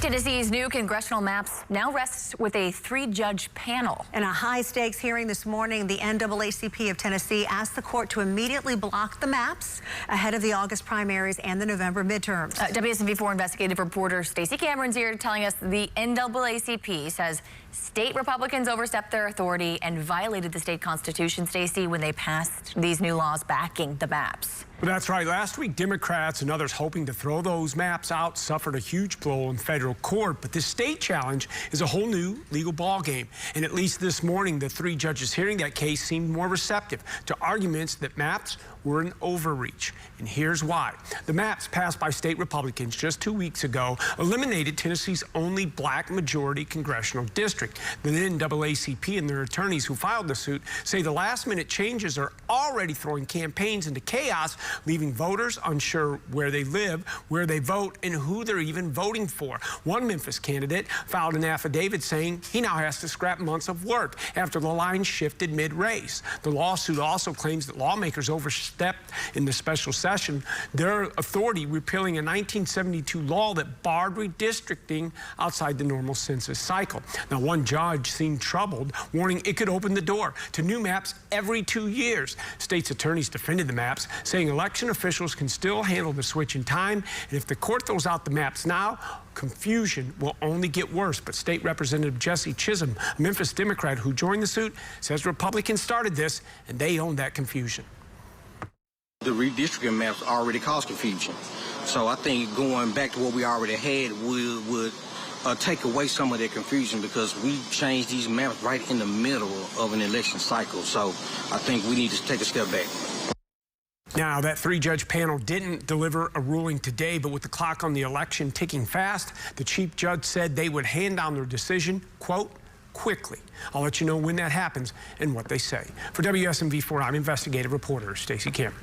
Tennessee's new congressional maps now rests with a three-judge panel. In a high-stakes hearing this morning, the NAACP of Tennessee asked the court to immediately block the maps ahead of the August primaries and the November midterms. WSMV4 investigative reporter Stacey Cameron's here telling us the NAACP says state Republicans overstepped their authority and violated the state constitution, Stacey, when they passed these new laws backing the maps. Well, that's right. Last week, Democrats and others hoping to throw those maps out suffered a huge blow in federal court. But this state challenge is a whole new legal ballgame. And at least this morning, the three judges hearing that case seemed more receptive to arguments that maps were an overreach. And here's why. The maps passed by state Republicans just 2 weeks ago eliminated Tennessee's only black majority congressional district. The NAACP and their attorneys who filed the suit say the last-minute changes are already throwing campaigns into chaos, leaving voters unsure where they live, where they vote, and who they're even voting for. One Memphis candidate filed an affidavit saying he now has to scrap months of work after the line shifted mid-race. The lawsuit also claims that lawmakers overstepped in the special session their authority, repealing a 1972 law that barred redistricting outside the normal census cycle. Now, one judge seemed troubled, warning it could open the door to new maps every 2 years. State's attorneys defended the maps, saying election officials can still handle the switch in time, and if the court throws out the maps now, confusion will only get worse. But State Representative Jesse Chisholm, a Memphis Democrat who joined the suit, says Republicans started this and they own that confusion. The redistricting maps already caused confusion. So I think going back to what we already had would take away some of that confusion, because we changed these maps right in the middle of an election cycle. So I think we need to take a step back. Now, that three-judge panel didn't deliver a ruling today, but with the clock on the election ticking fast, the chief judge said they would hand down their decision, quote, quickly. I'll let you know when that happens and what they say. For WSMV4, I'm investigative reporter Stacey Cameron.